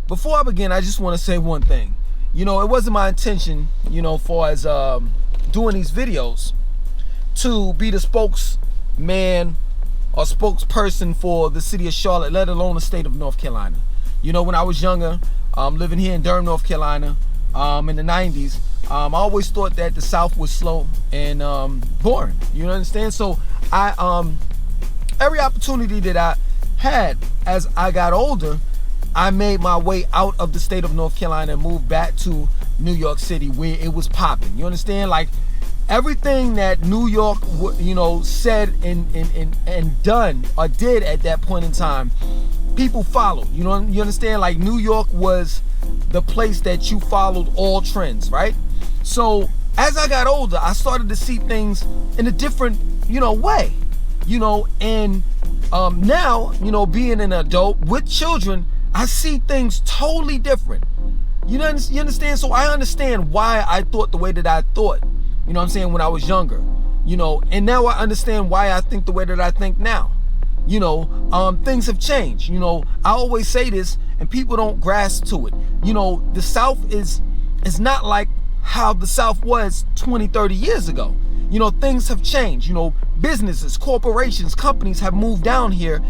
Before I begin, I just want to say one thing. You know, it wasn't my intention, far as doing these videos, to be the spokesman or spokesperson for the city of Charlotte, let alone the state of North Carolina. When I was younger, living here in Durham, North Carolina, in the 90s, I always thought that the South was slow and boring. You understand? So every opportunity that I had as I got older, I made my way out of the state of North Carolina and moved back to New York City, where it was popping. You understand? Like, everything that New York, said and done or did at that point in time, people followed. You understand? Like, New York was the place that you followed all trends, right? So as I got older, I started to see things in a different, way. And now, being an adult with children, I see things totally different. You understand? So I understand why I thought the way that I thought, when I was younger, and now I understand why I think the way that I think now. Things have changed. I always say this and people don't grasp to it. The South is not like how the South was 20, 30 years ago. Things have changed. Businesses, corporations, companies have moved down here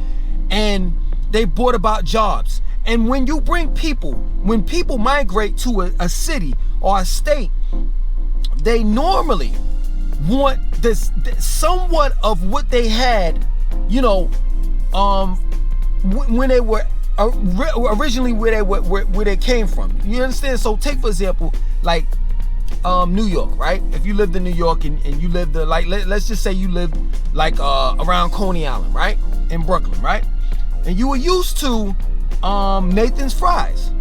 and they brought about jobs. And when you bring people, when people migrate to a city or a state, they normally want this somewhat of what they had, when they were originally where they came from. You understand? So take, for example, like New York, right? If you lived in New York and you lived let's just say you lived like around Coney Island, right? In Brooklyn, right? And you were used to Nathan's Fries.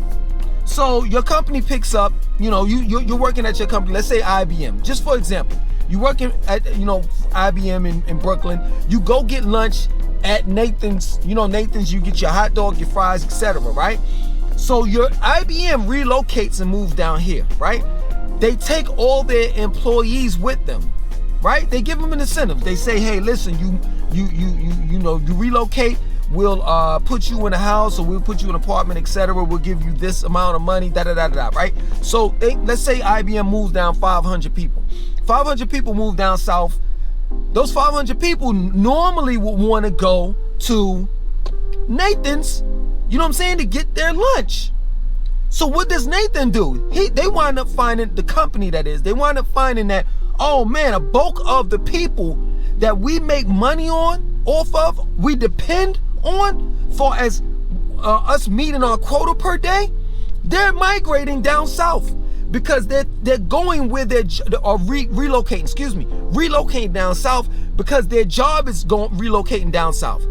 So your company picks up, you're working at your company, let's say IBM, just for example. You're working at, IBM in Brooklyn. You go get lunch at Nathan's, Nathan's, you get your hot dog, your fries, etc., right? So your IBM relocates and moves down here, right? They take all their employees with them, right? They give them an incentive. They say, hey, listen, you relocate. We'll put you in a house, or we'll put you in an apartment, etc. We'll give you this amount of money, right? So let's say IBM moves down 500 people. 500 people move down south. Those 500 people normally would want to go to Nathan's, to get their lunch. So what does Nathan do? They wind up finding the company that is. They wind up finding that, oh man, a bulk of the people that we make money off of, we depend on for as us meeting our quota per day, they're migrating down south because they're going where relocating down south because their job is relocating down south.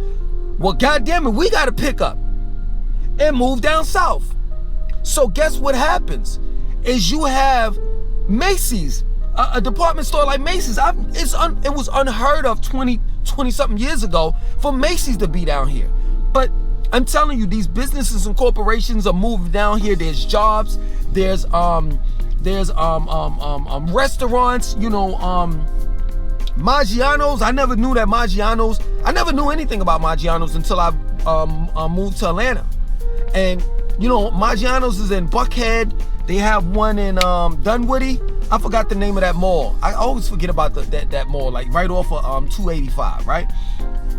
Well, goddamn it, we got to pick up and move down south. So guess what happens is you have Macy's, a department store like Macy's. It was unheard of 20 something years ago for Macy's to be down here. But I'm telling you, these businesses and corporations are moving down here. There's jobs, there's restaurants, Maggiano's. I never knew anything about Maggiano's until I moved to Atlanta. And Maggiano's is in Buckhead. They have one in Dunwoody. I forgot the name of that mall. I always forget about that mall, like right off of 285, right?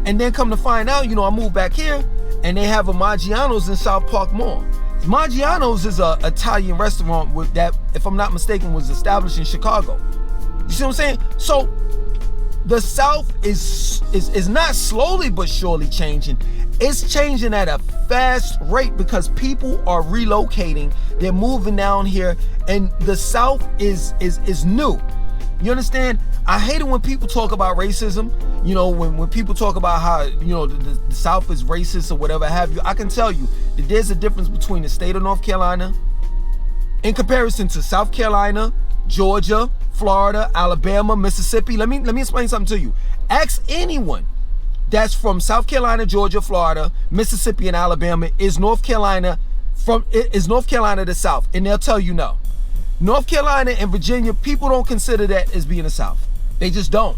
And then come to find out, I moved back here and they have a Maggiano's in South Park Mall. Maggiano's is a Italian restaurant that, if I'm not mistaken, was established in Chicago. You see what I'm saying? So the South is not slowly but surely changing. It's changing at a fast rate because people are relocating. They're moving down here, and the South is new. You understand? I hate it when people talk about racism. When people talk about how the South is racist or whatever have you. I can tell you that there's a difference between the state of North Carolina in comparison to South Carolina, Georgia, Florida, Alabama, Mississippi. Let me explain something to you. Ask anyone that's from South Carolina, Georgia, Florida, Mississippi, and Alabama is North Carolina the South? And they'll tell you no. North Carolina and Virginia, people don't consider that as being the South. They just don't.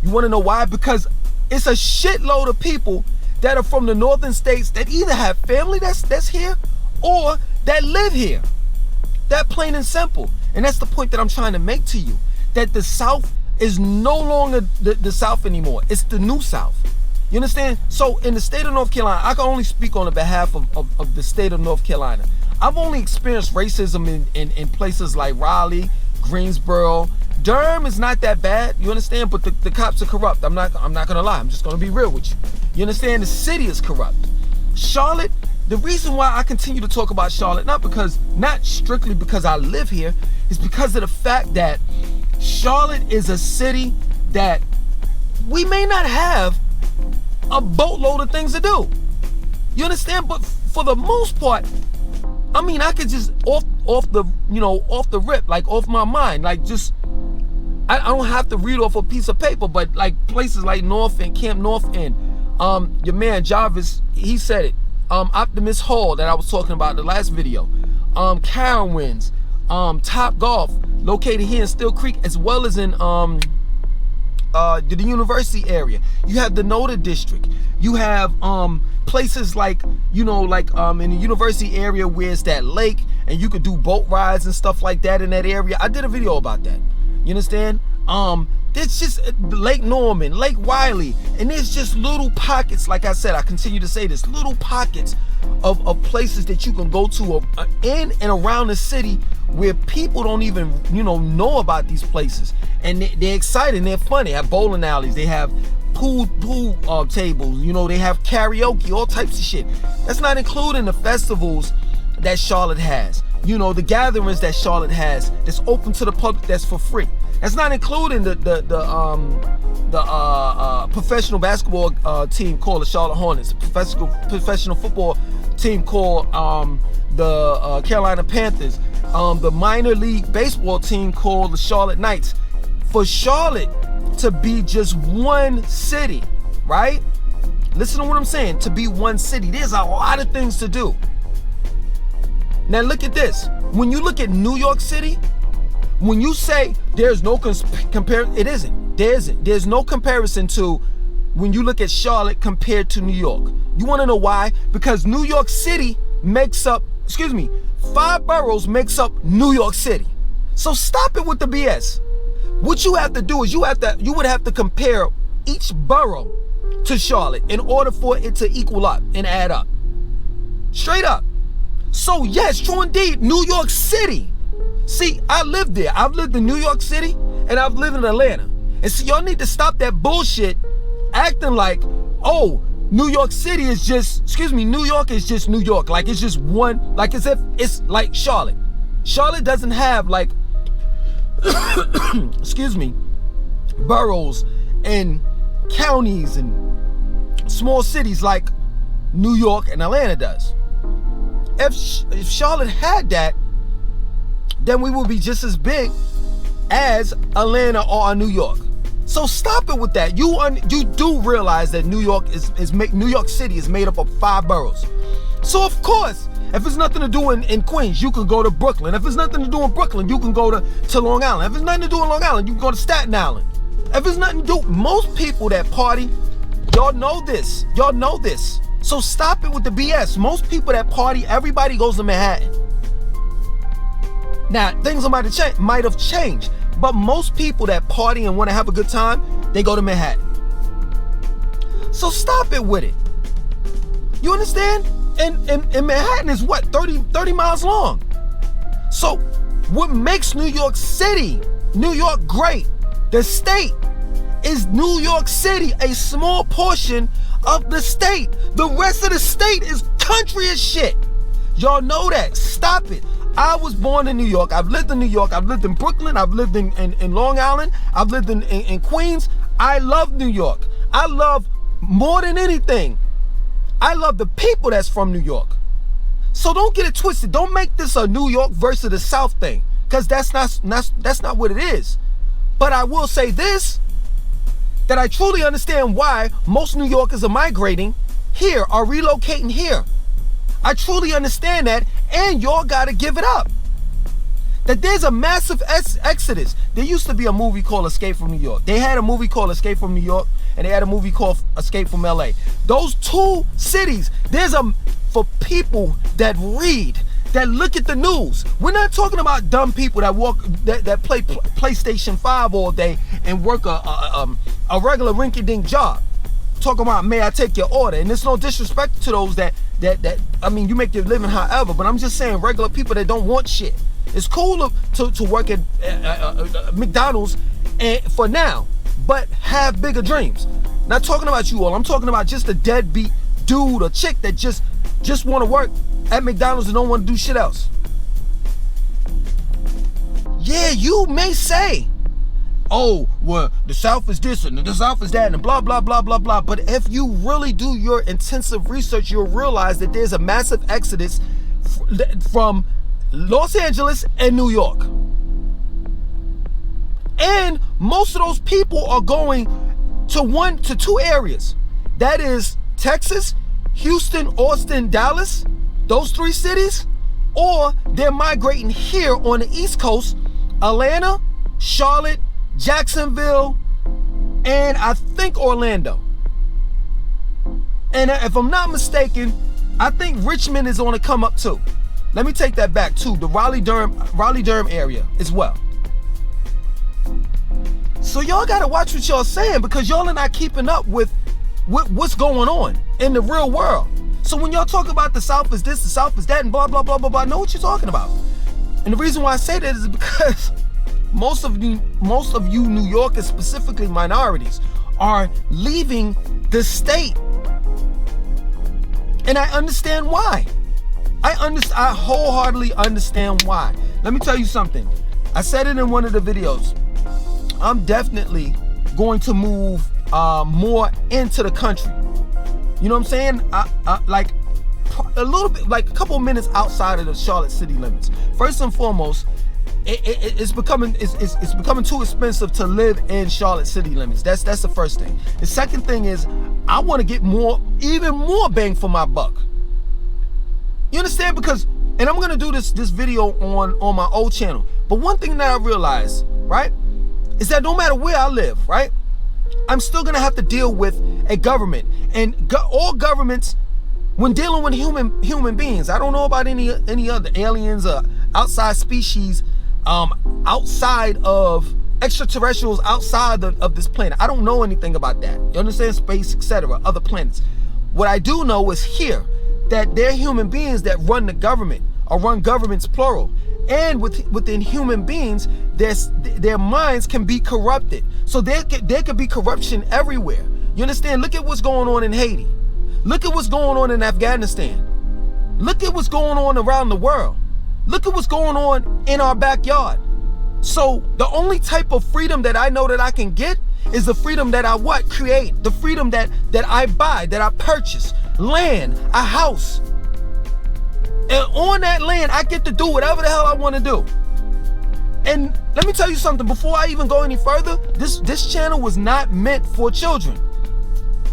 You want to know why? Because it's a shitload of people that are from the northern states that either have family that's here or that live here. That plain and simple. And that's the point that I'm trying to make to you. That the South is no longer the South anymore. It's the new South. You understand? So in the state of North Carolina, I can only speak on the behalf of the state of North Carolina. I've only experienced racism in places like Raleigh, Greensboro. Durham is not that bad, you understand? But the cops are corrupt. I'm not gonna lie. I'm just gonna be real with you. You understand? The city is corrupt. Charlotte, the reason why I continue to talk about Charlotte, not strictly because I live here, is because of the fact that Charlotte is a city that we may not have a boatload of things to do. You understand? But for the most part, I mean, I could just off the rip, like off my mind, like just I don't have to read off a piece of paper, but like places like North End, Camp North End, your man Jarvis, he said it. Optimist Hall that I was talking about in the last video, Carowinds, Top Golf, located here in Still Creek, as well as in the university area. You have the Noda District. You have places like, in the university area where it's that lake and you could do boat rides and stuff like that in that area. I did a video about that. You understand? There's just Lake Norman, Lake Wiley, and there's just little pockets. Like I said, I continue to say this, little pockets of places that you can go to in and around the city where people don't even know about these places, and they're exciting, they're fun. They have bowling alleys, they have pool tables, they have karaoke, all types of shit. That's not including the festivals that Charlotte has, the gatherings that Charlotte has that's open to the public, that's for free. That's not including the professional basketball team called the Charlotte Hornets, the professional football team called the Carolina Panthers, the minor league baseball team called the Charlotte Knights. For Charlotte to be just one city, right? Listen to what I'm saying. To be one city, there's a lot of things to do. Now look at this. When you look at New York City, when you say there's no comparison, it isn't. There's no comparison to when you look at Charlotte compared to New York. You want to know why? Because New York City makes up, 5 boroughs makes up New York City. So stop it with the BS. What you have to do is you would have to compare each borough to Charlotte in order for it to equal up and add up. Straight up. So yes, true indeed, New York City. See, I lived there. I've lived in New York City and I've lived in Atlanta. And see, y'all need to stop that bullshit acting like, oh, New York City is just, New York is just New York. Like it's just one, like as if it's like Charlotte. Charlotte doesn't have like, boroughs and counties and small cities like New York and Atlanta does. If Charlotte had that, then we would be just as big as Atlanta or New York. So stop it with that. You do realize that New York New York City is made up of 5 boroughs. So of course, if there's nothing to do in Queens, you can go to Brooklyn. If there's nothing to do in Brooklyn, you can go to Long Island. If there's nothing to do in Long Island, you can go to Staten Island. If there's nothing to do, most people that party, y'all know this. Y'all know this. So stop it with the BS. Most people that party, everybody goes to Manhattan. Now, things might have changed, but most people that party and want to have a good time, they go to Manhattan. So stop it with it. You understand? And Manhattan is what, 30 miles long. So what makes New York City, New York great, the state, is New York City a small portion of the state. The rest of the state is country as shit. Y'all know that. Stop it. I was born in New York. I've lived in New York. I've lived in Brooklyn. I've lived in Long Island. I've lived in Queens. I love New York. I love, more than anything, I love the people that's from New York. So don't get it twisted. Don't make this a New York versus the South thing, because that's not what it is. But I will say this, that I truly understand why most New Yorkers are migrating here, are relocating here. I truly understand that, and y'all gotta give it up. That there's a massive exodus. There used to be a movie called Escape from New York. They had a movie called Escape from New York, and they had a movie called Escape from LA. Those two cities, for people that read, that look at the news. We're not talking about dumb people that play PlayStation 5 all day and work a regular rinky-dink job. Talking about, may I take your order? And there's no disrespect to those that I mean, you make your living however, but I'm just saying regular people that don't want shit. It's cool to work at McDonald's for now, but have bigger dreams. Not talking about you all. I'm talking about just a deadbeat dude or chick that just want to work at McDonald's and don't want to do shit else. Yeah, you may say, oh, well, the South is this and the South is that and blah, blah, blah, blah, blah. But if you really do your intensive research, you'll realize that there's a massive exodus from Los Angeles and New York. And most of those people are going to two areas. That is Texas, Houston, Austin, Dallas, those three cities, or they're migrating here on the East Coast, Atlanta, Charlotte, Jacksonville, and I think Orlando. And if I'm not mistaken, I think Richmond is on the come up too. Let me take that back too, the Raleigh-Durham area as well. So y'all gotta watch what y'all saying, because y'all are not keeping up with what's going on in the real world. So when y'all talk about the South is this, the South is that, and blah, blah, blah, blah, blah, I know what you're talking about. And the reason why I say that is because most of you New Yorkers, specifically minorities, are leaving the state. And I understand why. I wholeheartedly understand why. Let me tell you something. I said it in one of the videos. I'm definitely going to move more into the country. You know what I'm saying? Like a little bit, like a couple of minutes outside of the Charlotte city limits. First and foremost, it's becoming too expensive to live in Charlotte city limits. That's the first thing. The second thing is, I want to get even more bang for my buck. You understand? Because, and I'm gonna do this video on my old channel. But one thing that I realized, right, is that no matter where I live, right, I'm still gonna have to deal with a government. And all governments, when dealing with human beings, I don't know about any other aliens or outside species, outside of extraterrestrials outside of this planet. I don't know anything about that. You understand? Space, etc., other planets. What I do know is here that there are human beings that run the government, or run governments plural. And within human beings, their minds can be corrupted. So there could be corruption everywhere. You understand? Look at what's going on in Haiti. Look at what's going on in Afghanistan. Look at what's going on around the world. Look at what's going on in our backyard. So the only type of freedom that I know that I can get is the freedom that I create. The freedom that I buy, that I purchase. Land, a house. And on that land, I get to do whatever the hell I want to do. And let me tell you something, before I even go any further, this channel was not meant for children.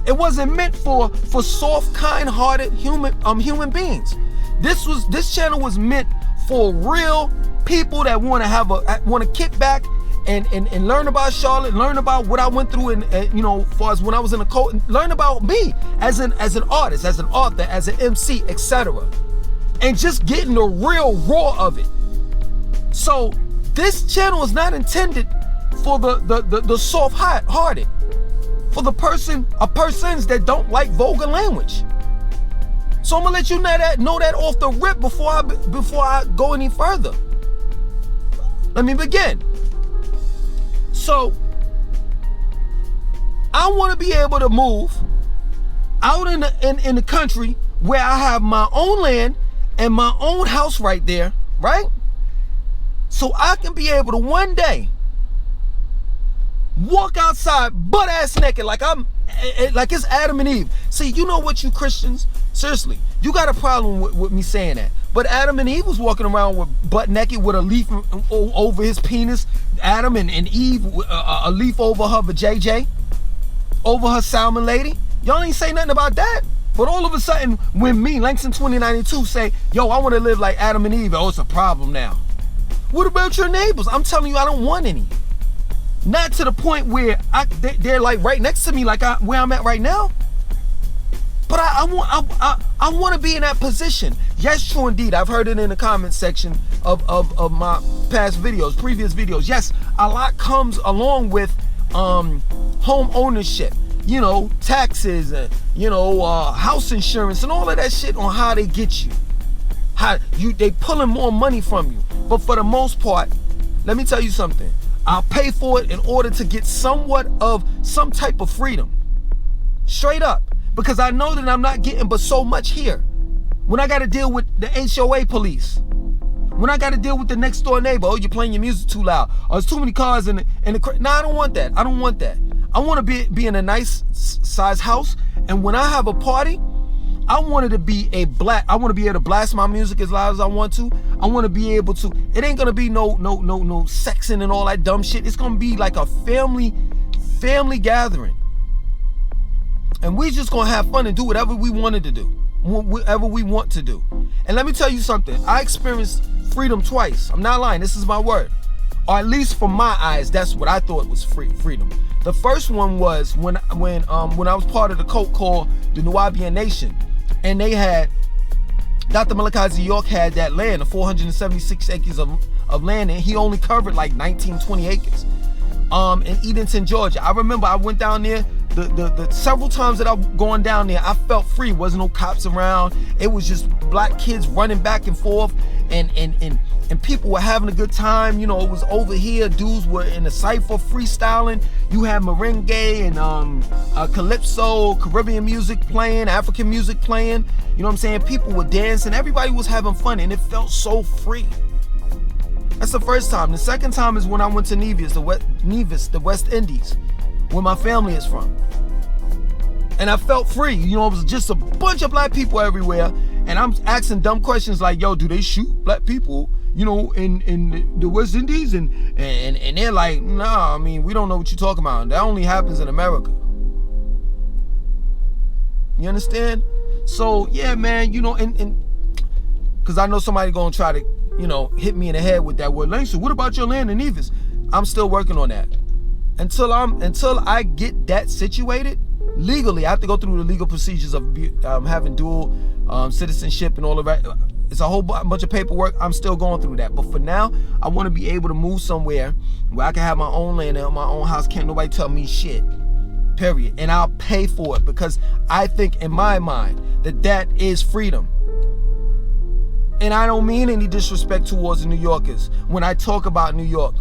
It wasn't meant for soft, kind-hearted human beings. This channel was meant for real people that want to kick back and learn about Charlotte, learn about what I went through, and as far as when I was in the cult, learn about me as an artist, as an author, as an MC, etc. And just getting the real raw of it. So this channel is not intended for the soft-hearted, for persons that don't like vulgar language. So I'm gonna let you know that off the rip before I go any further. Let me begin. So I want to be able to move out in the country where I have my own land and my own house right there, right? So I can be able to one day walk outside butt ass naked like it's Adam and Eve. See, you know what, you Christians? Seriously, you got a problem with me saying that. But Adam and Eve was walking around with butt naked with a leaf over his penis. Adam and Eve, a leaf over her vajayjay. over her salmon lady. Y'all ain't say nothing about that. But all of a sudden, when me, Langston 2092, say, yo, I want to live like Adam and Eve, oh, it's a problem now. What about your neighbors? I'm telling you, I don't want any. Not to the point where they're like right next to me, like where I'm at right now. But I want to be in that position. Yes, true indeed. I've heard it in the comment section of my past videos, previous videos. Yes, a lot comes along with home ownership. You know, taxes, house insurance, and all of that shit on how they get you. They pulling more money from you. But for the most part, let me tell you something. I'll pay for it in order to get somewhat of some type of freedom. Straight up. Because I know that I'm not getting but so much here. When I got to deal with the HOA police. When I got to deal with the next door neighbor. Oh, you're playing your music too loud. Oh, there's too many cars in the No, I don't want that. I don't want that. I want to be in a nice size house. And when I have a party, I want it to be I want to be able to blast my music as loud as I want to. I want to be able to. It ain't gonna be no sexing and all that dumb shit. It's gonna be like a family gathering. And we just gonna have fun and do whatever we wanted to do, whatever we want to do. And let me tell you something. I experienced freedom twice. I'm not lying. This is my word. Or at least from my eyes, that's what I thought was freedom. The first one was when I was part of the cult called the Nubian Nation, and they had Dr. Malachi York had that land, the 476 acres of land, and he only covered like 19, 20 acres. In Edenton, Georgia. I remember I went down there. The several times that I've gone down there, I felt free. Wasn't no cops around. It was just black kids running back and forth, and people were having a good time. You know, it was over here. Dudes were in the cypher freestyling. You had merengue and calypso, Caribbean music playing, African music playing. You know what I'm saying? People were dancing. Everybody was having fun, and it felt so free. That's the first time. The second time is when I went to Nevis, the West Indies, where my family is from. And I felt free. You know, it was just a bunch of black people everywhere. And I'm asking dumb questions like, yo, do they shoot black people, you know, in the West Indies? And they're like, nah, I mean, we don't know what you're talking about. That only happens in America. You understand? So, yeah, man, you know, and because I know somebody gonna try to, you know, hit me in the head with that word. Langston, what about your land in Nevis? I'm still working on that. Until I get that situated legally, I have to go through the legal procedures of having dual citizenship and all of that. It's a whole bunch of paperwork. I'm still going through that. But for now, I want to be able to move somewhere where I can have my own land and my own house. Can't nobody tell me shit. Period. And I'll pay for it because I think in my mind that is freedom. And I don't mean any disrespect towards the New Yorkers when I talk about New York.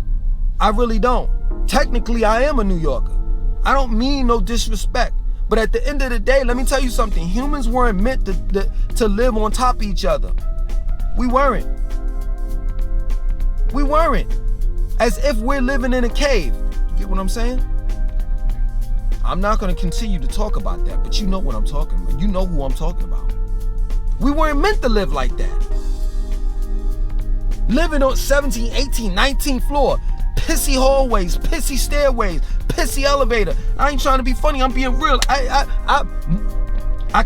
I really don't. Technically, I am a New Yorker. I don't mean no disrespect. But at the end of the day, let me tell you something. Humans weren't meant to live on top of each other. We weren't. We weren't. As if we're living in a cave. You get what I'm saying? I'm not going to continue to talk about that, but you know what I'm talking about. You know who I'm talking about. We weren't meant to live like that. Living on 17, 18, 19th floor. Pissy hallways, pissy stairways, pissy elevator. I ain't trying to be funny. I'm being real. I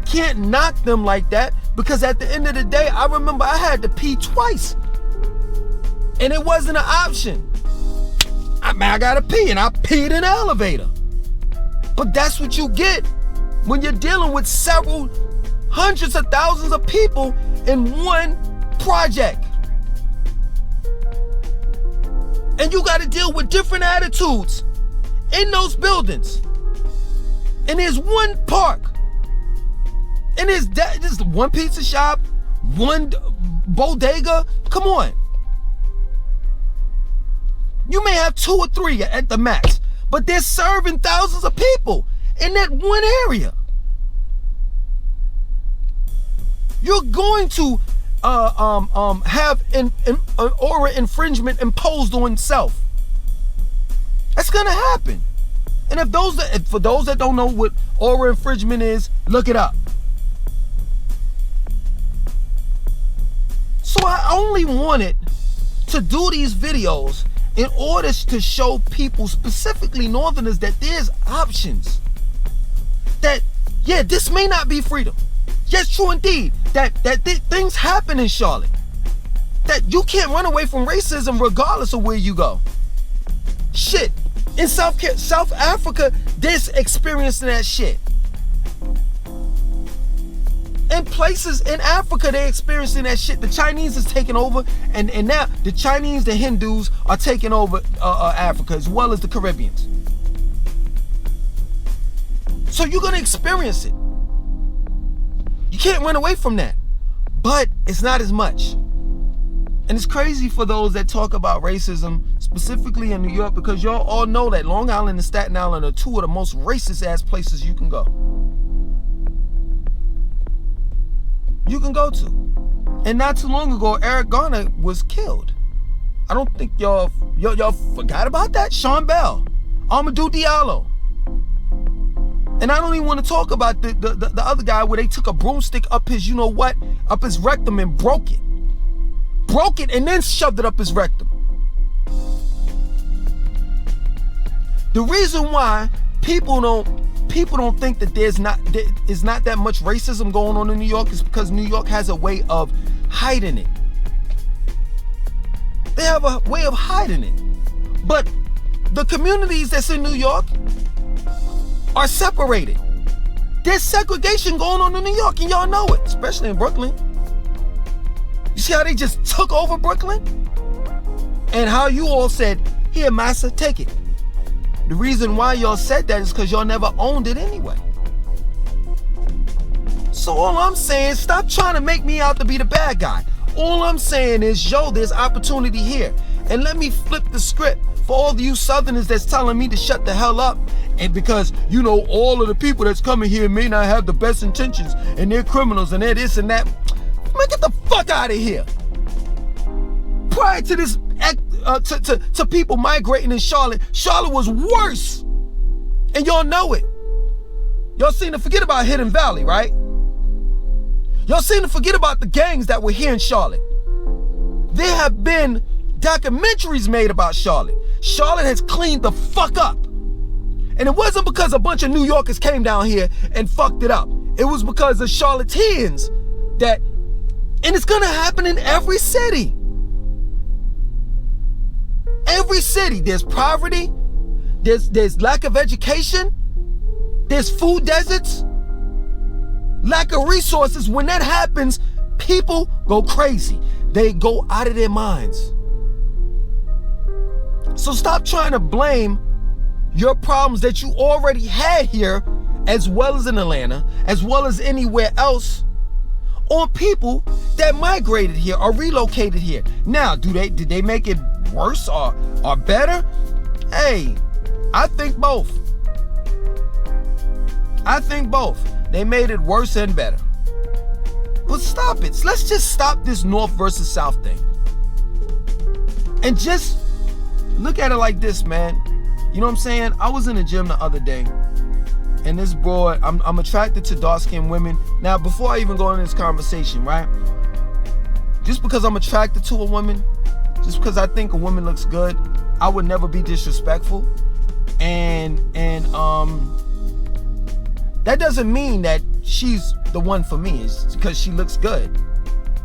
can't knock them like that because at the end of the day, I remember I had to pee twice. And it wasn't an option. I gotta pee, and I peed in the elevator. But that's what you get when you're dealing with several hundreds of thousands of people in one project. And you got to deal with different attitudes in those buildings. And there's one park. And there's one pizza shop, one bodega. Come on. You may have 2 or 3 at the max, but they're serving thousands of people in that one area. You're going to have an aura infringement imposed on self. That's gonna happen. And for those that don't know what aura infringement is, look it up. So I only wanted to do these videos in order to show people, specifically Northerners, that there's options. Yeah, this may not be freedom. Yes, true indeed. That things happen in Charlotte. That you can't run away from racism regardless of where you go. Shit. In South Africa, they're experiencing that shit. In places in Africa, they're experiencing that shit. The Chinese is taking over, and now the Chinese, the Hindus are taking over Africa as well as the Caribbeans. So you're gonna experience it. You can't run away from that, but it's not as much. And it's crazy for those that talk about racism, specifically in New York, because y'all all know that Long Island and Staten Island are two of the most racist ass places you can go. You can go to. And not too long ago, Eric Garner was killed. I don't think y'all forgot about that. Sean Bell, Amadou Diallo. And I don't even want to talk about the other guy where they took a broomstick up his, you know what, up his rectum and broke it. Broke it and then shoved it up his rectum. The reason why people don't think that there is not that much racism going on in New York is because New York has a way of hiding it. They have a way of hiding it. But the communities that's in New York are separated. There's segregation going on in New York, and y'all know it, especially in Brooklyn. You see how they just took over Brooklyn? And how you all said, here, massa, take it. The reason why y'all said that is because y'all never owned it anyway. So all I'm saying, stop trying to make me out to be the bad guy. All I'm saying is, yo, there's opportunity here. And let me flip the script for all of you Southerners that's telling me to shut the hell up. And because, you know, all of the people that's coming here may not have the best intentions, and they're criminals, and they're this and that. Man, get the fuck out of here. Prior to this, to people migrating in Charlotte was worse. And y'all know it. Y'all seem to forget about Hidden Valley, right? Y'all seem to forget about the gangs that were here in Charlotte. There have been documentaries made about Charlotte. Charlotte has cleaned the fuck up. And it wasn't because a bunch of New Yorkers came down here and fucked it up. It was because of Charlotteans that, and it's gonna happen in every city. Every city, there's poverty, there's lack of education, there's food deserts, lack of resources. When that happens, people go crazy. They go out of their minds. So stop trying to blame your problems that you already had here, as well as in Atlanta, as well as anywhere else, on people that migrated here or relocated here. Now, did they make it worse or better? Hey, I think both. I think both. They made it worse and better. But stop it. Let's just stop this North versus South thing. And just look at it like this, man. You know what I'm saying? I was in the gym the other day, and this broad, I'm attracted to dark-skinned women. Now, before I even go into this conversation, right? Just because I'm attracted to a woman, just because I think a woman looks good, I would never be disrespectful. And that doesn't mean that she's the one for me. It's because she looks good.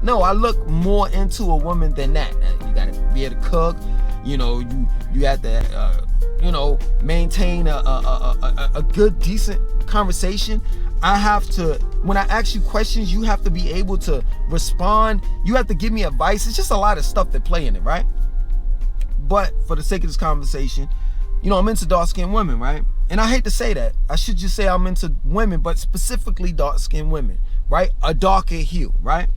No, I look more into a woman than that. You gotta be able to cook. You know, you have to maintain a good, decent conversation. I have to, when I ask you questions, you have to be able to respond. You have to give me advice. It's just a lot of stuff that play in it, right? But for the sake of this conversation, you know, I'm into dark-skinned women, right? And I hate to say that. I should just say I'm into women, but specifically dark-skinned women, right? A darker hue, right?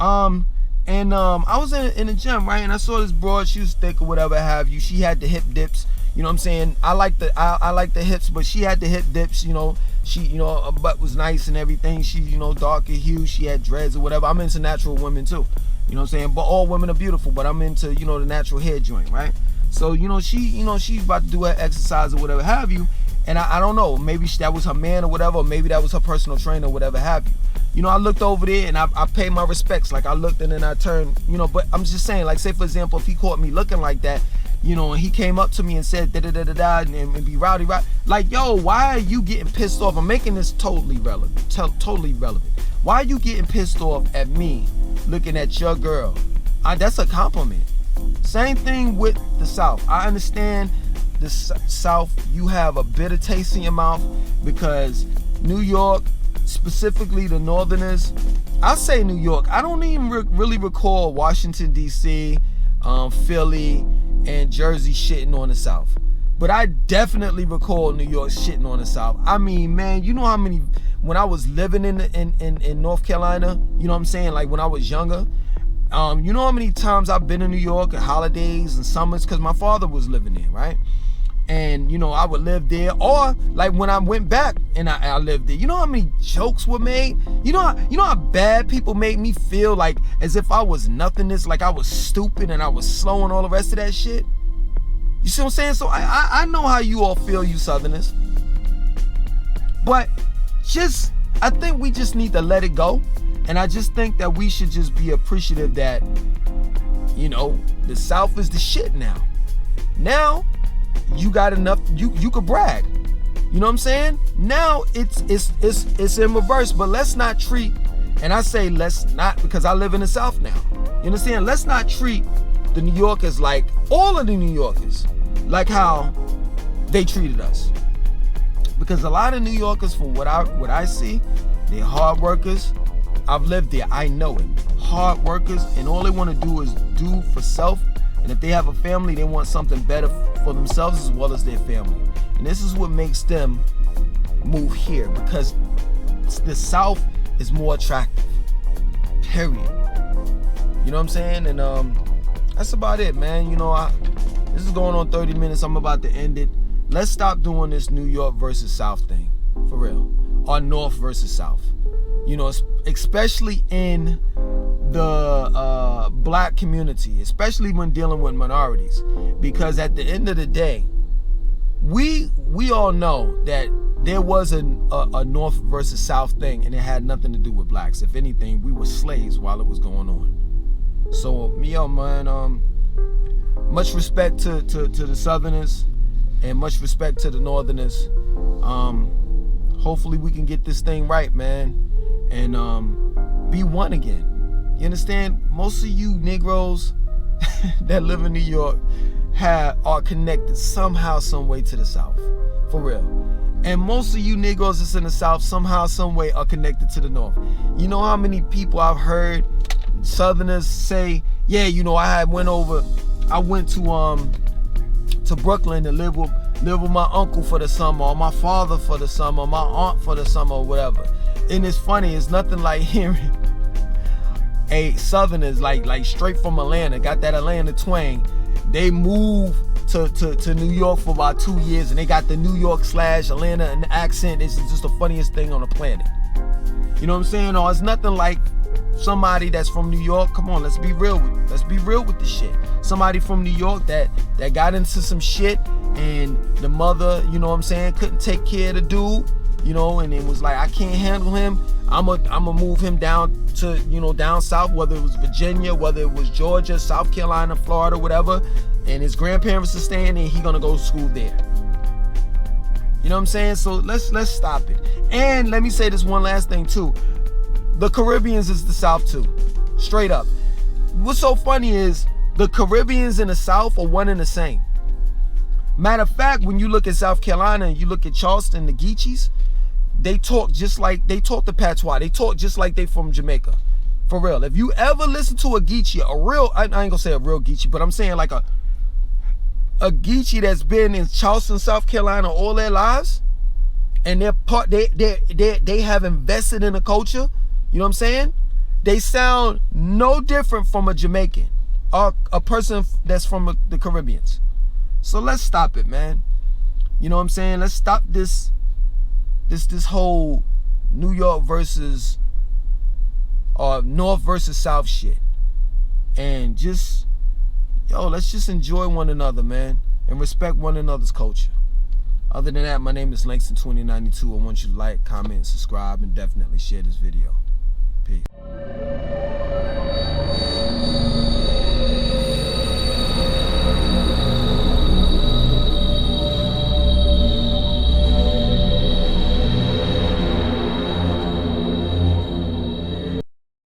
I was in the gym, right? And I saw this broad, she was thick or whatever have you. She had the hip dips. You know what I'm saying? I like the hips, but she had the hip dips, you know. She, you know, her butt was nice and everything. She, you know, darker hue. She had dreads or whatever. I'm into natural women too. You know what I'm saying? But all women are beautiful, but I'm into, you know, the natural hair joint, right? So, you know, she's about to do her exercise or whatever have you. And I don't know, maybe that was her man or whatever, or maybe that was her personal trainer or whatever have you. You know, I looked over there and I paid my respects. Like, I looked and then I turned, you know, but I'm just saying, like, say for example, if he caught me looking like that, you know, and he came up to me and said da-da-da-da-da and be rowdy. Like, yo, why are you getting pissed off? I'm making this totally relevant. Totally relevant. Why are you getting pissed off at me looking at your girl? That's a compliment. Same thing with the South. I understand the South, you have a bitter taste in your mouth because New York, specifically the Northerners, I say New York. I don't even really recall Washington, D.C., Philly, and Jersey shitting on the South. But I definitely recall New York shitting on the South. I mean, man, you know how many, when I was living in North Carolina, you know what I'm saying, like when I was younger, you know how many times I've been in New York at holidays and summers, because my father was living there, right? And, you know, I would live there. Or, like, when I went back and I lived there, you know how many jokes were made? You know how bad people made me feel, like, as if I was nothingness, like I was stupid and I was slow and all the rest of that shit? You see what I'm saying? So I know how you all feel, you Southerners. But I think we just need to let it go. And I just think that we should just be appreciative that, you know, the South is the shit now. Now, you got enough, you could brag. You know what I'm saying? Now it's in reverse, but let's not treat, and I say let's not, because I live in the South now. You understand? Let's not treat the New Yorkers like, all of the New Yorkers, like how they treated us. Because a lot of New Yorkers, from what I see, they're hard workers. I've lived there, I know it. Hard workers, and all they want to do is do for self. And if they have a family, they want something better for themselves as well as their family. And this is what makes them move here, because the South is more attractive. Period. You know what I'm saying? And that's about it, man. You know, this is going on 30 minutes. I'm about to end it. Let's stop doing this New York versus South thing. For real. Or North versus South. You know, especially in the black community, especially when dealing with minorities, because at the end of the day, we all know that there was a North versus South thing, and it had nothing to do with blacks. If anything, we were slaves while it was going on. So, yo, man, much respect to the Southerners, and much respect to the Northerners. Hopefully we can get this thing right, man, and be one again. You understand? Most of you Negroes that live in New York are connected somehow, some way to the South. For real. And most of you Negroes that's in the South somehow, some way are connected to the North. You know how many people I've heard Southerners say, yeah, you know, I went to Brooklyn to live with my uncle for the summer, or my father for the summer, my aunt for the summer, or whatever. And it's funny, it's nothing like hearing Southerners like straight from Atlanta, got that Atlanta twang. They moved to New York for about 2 years, and they got the New York / Atlanta and accent. It's just the funniest thing on the planet. You know what I'm saying? Or it's nothing like somebody that's from New York. Come on, let's be real with this shit. Somebody from New York that got into some shit, and the mother, you know what I'm saying, couldn't take care of the dude, you know, and it was like, I can't handle him. I'ma move him down to, you know, down south, whether it was Virginia, whether it was Georgia, South Carolina, Florida, whatever, and his grandparents are staying there, he gonna go to school there. You know what I'm saying? So let's stop it. And let me say this one last thing too. The Caribbeans is the South too. Straight up. What's so funny is the Caribbeans and the South are one and the same. Matter of fact, when you look at South Carolina and you look at Charleston, the Geechees, they talk the patois. They talk just like they from Jamaica. For real. If you ever listen to a Geechee, I ain't gonna say a real Geechee, but I'm saying like a Geechee that's been in Charleston, South Carolina all their lives, and they have invested in the culture, you know what I'm saying? They sound no different from a Jamaican or a person that's from the Caribbeans. So let's stop it, man. You know what I'm saying? Let's stop this whole New York versus North versus South shit. And just, let's just enjoy one another, man, and respect one another's culture. Other than that, my name is Langston2092. I want you to like, comment, subscribe, and definitely share this video.